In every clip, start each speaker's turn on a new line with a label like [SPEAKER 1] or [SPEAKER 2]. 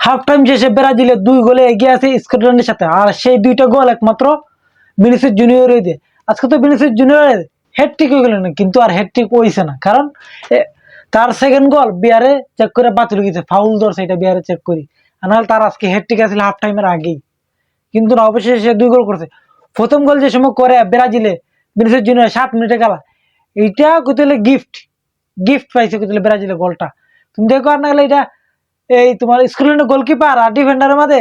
[SPEAKER 1] Half time শেষে ব্রাজিলের 2 গোলে এগিয়ে আছে স্কটল্যান্ডের সাথে, আর সেই 2টা গোল একমাত্র ভিনিসিয়াস জুনিয়রই দেয়। আজকে তো ভিনিসিয়াস জুনিয়রের হ্যাটট্রিক হয়ে গেল না, কিন্তু আর হ্যাটট্রিক হইছে না, কারণ তার সেকেন্ড গোল বিয়ারে চেক করে বাতিল হয়েছে, ফাউল ধরছে, এটা বিয়ারে চেক করি, নাহলে তার আজকে হ্যাটট্রিক আসলে হাফ টাইমের আগেই, কিন্তু না, অবশেষে সে 2 গোল করছে। প্রথম গোল যে সময় করে ব্রাজিলে ভিনিসিয়াস জুনিয়র 7 মিনিটে খেলা, এইটা কইতে গিফট পাইছে কইতে ব্রাজিলের গোলটা। তুমি দেখো, আর না হলে এটা এই তোমার স্কটল্যান্ডের গোলকিপার আর ডিফেন্ডারের মাঝে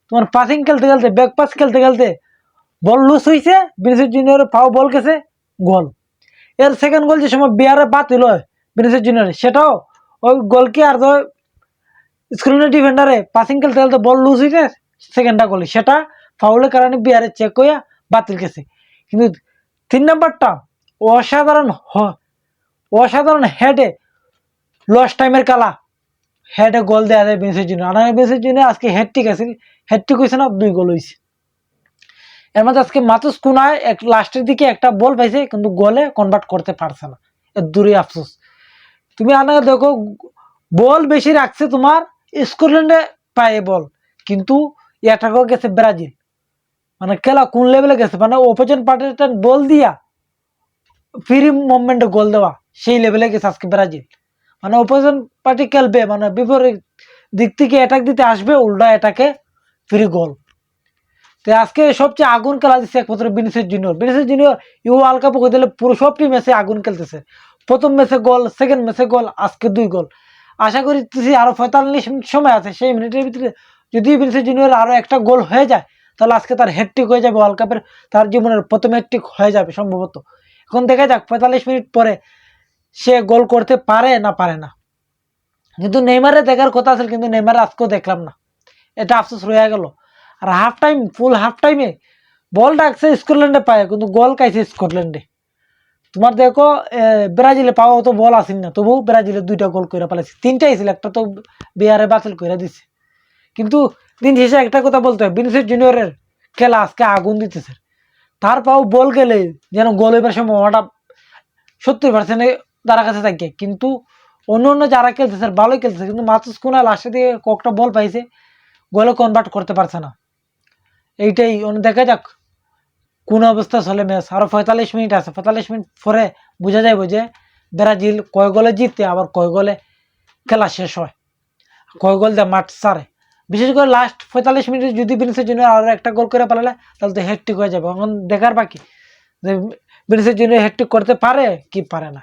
[SPEAKER 1] তোমার পাসিং খেলতে খেলতে, ব্যাক পাস খেলতে খেলতে বল লুজ হয়েছে, ভিনিসিয়াস জুনিয়রের পাও বল গেছে, গোল। এর সেকেন্ড গোল যে সময় বিয়ারে বাতিল হয় ভিনিসিয়াস জুনিয়রের, সেটাও ওই গোলকি আর স্কটল্যান্ডের ডিফেন্ডারে পাসিং খেলতে খেলতে বল লুজ হয়েছে, সেকেন্ডটা গোল, সেটা ফাউলের কারণে বিয়ারে চেক হইয়া বাতিল গেছে। কিন্তু 3 নাম্বারটা অসাধারণ হেডে লস টাইমের খেলা, হেডে গোল দেওয়া যায় ভিনিসিয়াস জুনিয়র, আর ভিনিসিয়াস জুনিয়র আজকে হ্যাটট্রিক আছে, হ্যাটট্রিক হয়েছে না, 2 গোল হয়েছে। এর মধ্যে আজকে মাতুস কুনায় লাস্টের দিকে একটা বল পাইছে, কিন্তু গোলে কনভার্ট করতে পারছে না, এর দূরে আফসোস। তুমি আনা দেখো, বল বেশি রাখছে তোমার স্কটল্যান্ডে পায়ে বল, কিন্তু এটাকেও গেছে ব্রাজিল। মানে খেলা কোন লেভেলে গেছে, মানে অপোজিশন পার্টির বল দিয়া ফ্রি মুভমেন্টে গোল দেওয়া, সেই লেভেলে গেছে আজকে ব্রাজিল। মানে অপোজিশন পার্টি খেলবে, মানে বিপরীত দিক থেকে অ্যাটাক দিতে আসবে, উল্টা অ্যাটাকে ফ্রি গোল। তো আজকে সবচেয়ে আগুন খেলা দিচ্ছে একমাত্র ভিনিসিয়াস জুনিয়র ইউ ওয়ার্ল্ড কাপ হয়ে দিলে পুরো সবটি ম্যাচে আগুন খেলতেছে। প্রথম ম্যাচে গোল, সেকেন্ড ম্যাচে গোল, আজকে 2 গোল। আশা করতেছি আরো 45 মিনিট সময় আছে, সেই মিনিটের ভিতরে যদি ভিনিসিয়াস জুনিয়র আরো একটা গোল হয়ে যায়, তাহলে আজকে তার হ্যাটট্রিক হয়ে যাবে, ওয়ার্ল্ড কাপের তার জীবনের প্রথম হ্যাটট্রিক হয়ে যাবে সম্ভবত। এখন দেখা যাক 45 মিনিট পরে সে গোল করতে পারে না পারে না। কিন্তু নেইমারে দেখার কথা আছে, কিন্তু নেইমারে আজকেও দেখলাম না, এটা আফসোস রয়ে গেল। আর ফুল হাফ টাইমে বল ডাকছে স্কটল্যান্ডে পায়, কিন্তু গোল খাইছে স্কটল্যান্ডে। তোমার দেখো ব্রাজিলে পাওয়া তো বল আসেন না, তবু ব্রাজিলে 2টা গোল করে পালাইছে, 3টাই ছিল, একটা তো বিয়ারে বাতিল করে দিছে। কিন্তু দিন শেষে একটা কথা বলতে হয়, ভিনিসিয়াস জুনিয়রের খেলা আজকে আগুন দিতেছে, তার পাও বল গেলে যেন গোল হইবার সম্ভাবনাটা 70% তার কাছে থাকে। কিন্তু অন্য যারা খেলতেছে ভালোই খেলতেছে, কিন্তু মাতুস কুনা লাস্টের দিকে কয়েকটা বল পাইছে, গোলে কনভার্ট করতে পারছে না। এইটাই দেখা যাক কোন অবস্থা চলে ম্যাচ। আরো 45 মিনিট আছে, 45 মিনিট পরে বোঝা যাবে যে ব্রাজিল কয় গোলে জিতে, আবার কয় গোলে খেলা শেষ হয়, কয় গোল দিয়ে মাঠ ছাড়ে। বিশেষ করে লাস্ট 45 মিনিটে যদি ভিনিসিয়াস জুনিয়র আরো একটা গোল করে পালালে, তাহলে তো হ্যাটট্রিক হয়ে যাবে। এখন দেখার বাকি যে ভিনিসিয়াস জুনিয়র হ্যাটট্রিক করতে পারে কি পারে না।